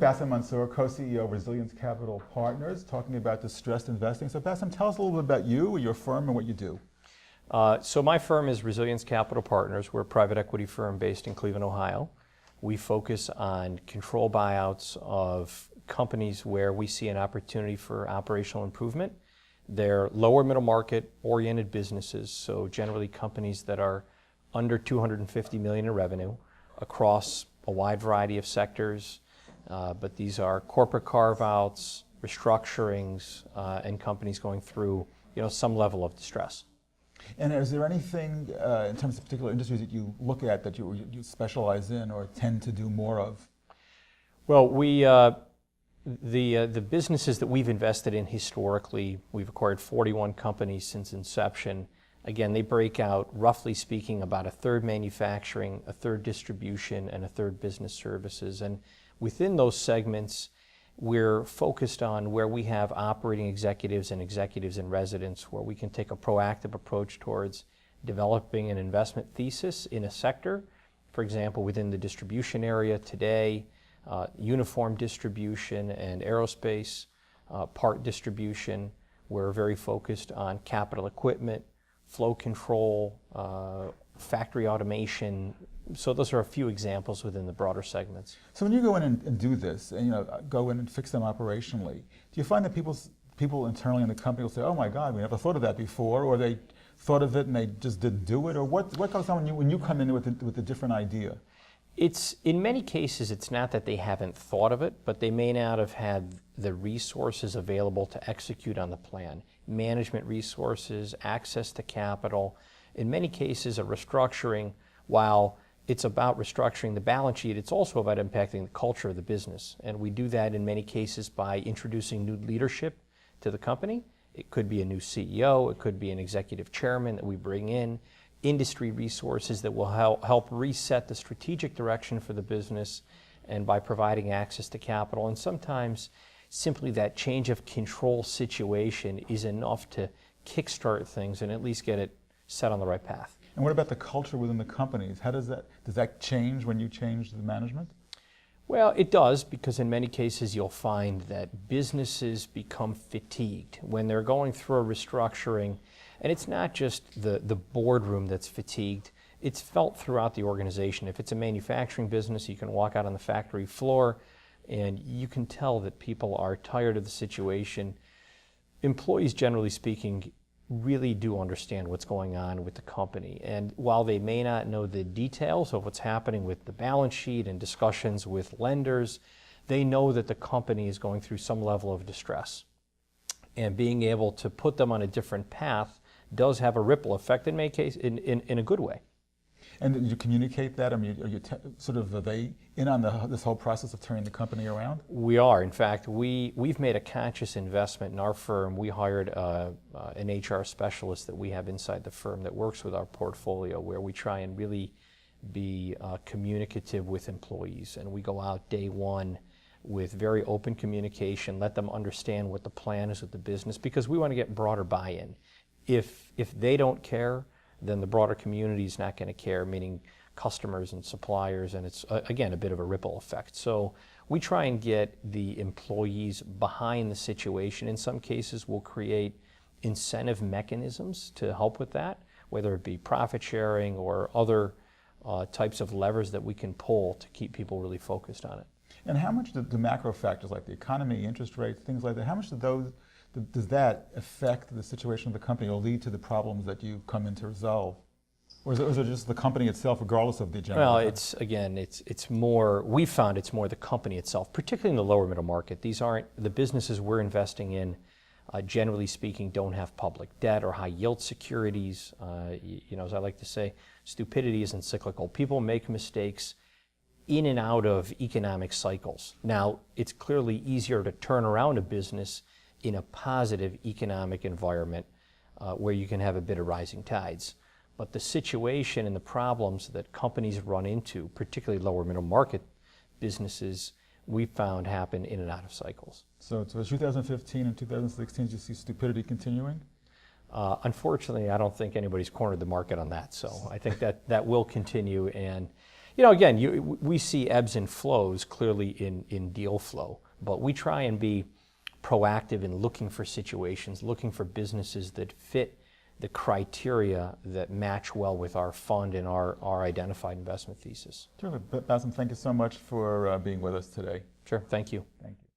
with Bassem Mansour, co-CEO of Resilience Capital Partners, talking about distressed investing. So Bassem, tell us a little bit about you, your firm, and what you do. So my firm is Resilience Capital Partners. We're a private equity firm based in Cleveland, Ohio. We focus on control buyouts of companies where we see an opportunity for operational improvement. They're lower middle market oriented businesses, so generally companies that are under 250 million in revenue across a wide variety of sectors, but these are corporate carve-outs, restructurings, and companies going through some level of distress. And is there anything in terms of particular industries that you look at that you specialize in or tend to do more of? Well, the businesses that we've invested in historically, we've acquired 41 companies since inception. Again, they break out, roughly speaking, about a third manufacturing, a third distribution, and a third business services. And within those segments, we're focused on where we have operating executives and executives in residence, where we can take a proactive approach towards developing an investment thesis in a sector. For example, within the distribution area today, uniform distribution and aerospace, part distribution, we're very focused on capital equipment, flow control, factory automation. So those are a few examples within the broader segments. So when you go in and do this, and go in and fix them operationally, do you find that people internally in the company will say, "Oh my God, we never thought of that before," or they thought of it and they just didn't do it, or what goes on when you come in with a different idea? It's in many cases it's not that they haven't thought of it, but they may not have had the resources available to execute on the plan. Management resources, access to capital. In many cases, a restructuring, while it's about restructuring the balance sheet, it's also about impacting the culture of the business. And we do that in many cases by introducing new leadership to the company. It could be a new CEO, it could be an executive chairman that we bring in, industry resources that will help reset the strategic direction for the business, and by providing access to capital. And sometimes simply that change of control situation is enough to kickstart things and at least get it set on the right path. And what about the culture within the companies? How does that change when you change the management? Well, it does, because in many cases you'll find that businesses become fatigued when they're going through a restructuring. And it's not just the boardroom that's fatigued, it's felt throughout the organization. If it's a manufacturing business, you can walk out on the factory floor and you can tell that people are tired of the situation. Employees, generally speaking, really do understand what's going on with the company. And while they may not know the details of what's happening with the balance sheet and discussions with lenders, they know that the company is going through some level of distress. And being able to put them on a different path does have a ripple effect in many cases, in a good way. And did you communicate that? I mean, are they in on this whole process of turning the company around? We are. In fact, we've made a conscious investment in our firm. We hired an HR specialist that we have inside the firm that works with our portfolio, where we try and really be communicative with employees. And we go out day one with very open communication, let them understand what the plan is with the business, because we want to get broader buy-in. If they don't care, then the broader community is not going to care, meaning customers and suppliers, and it's, again, a bit of a ripple effect. So we try and get the employees behind the situation. In some cases, we'll create incentive mechanisms to help with that, whether it be profit sharing or other types of levers that we can pull to keep people really focused on it. And how much do macro factors like the economy, interest rates, things like that, how much does that affect the situation of the company or lead to the problems that you come in to resolve? Or is it just the company itself, regardless of the agenda? Well, it's more, we found it's more the company itself, particularly in the lower middle market. These aren't, the businesses we're investing in, generally speaking, don't have public debt or high yield securities. As I like to say, stupidity isn't cyclical. People make mistakes in and out of economic cycles. Now, it's clearly easier to turn around a business in a positive economic environment where you can have a bit of rising tides. But the situation and the problems that companies run into, particularly lower middle market businesses, we found happen in and out of cycles. So 2015 and 2016, do you see stupidity continuing? Unfortunately, I don't think anybody's cornered the market on that. So I think that will continue. And Again, we see ebbs and flows clearly in deal flow, but we try and be proactive in looking for situations, looking for businesses that fit the criteria that match well with our fund and our identified investment thesis. Terrific. Bassem, thank you so much for being with us today. Sure, thank you. Thank you.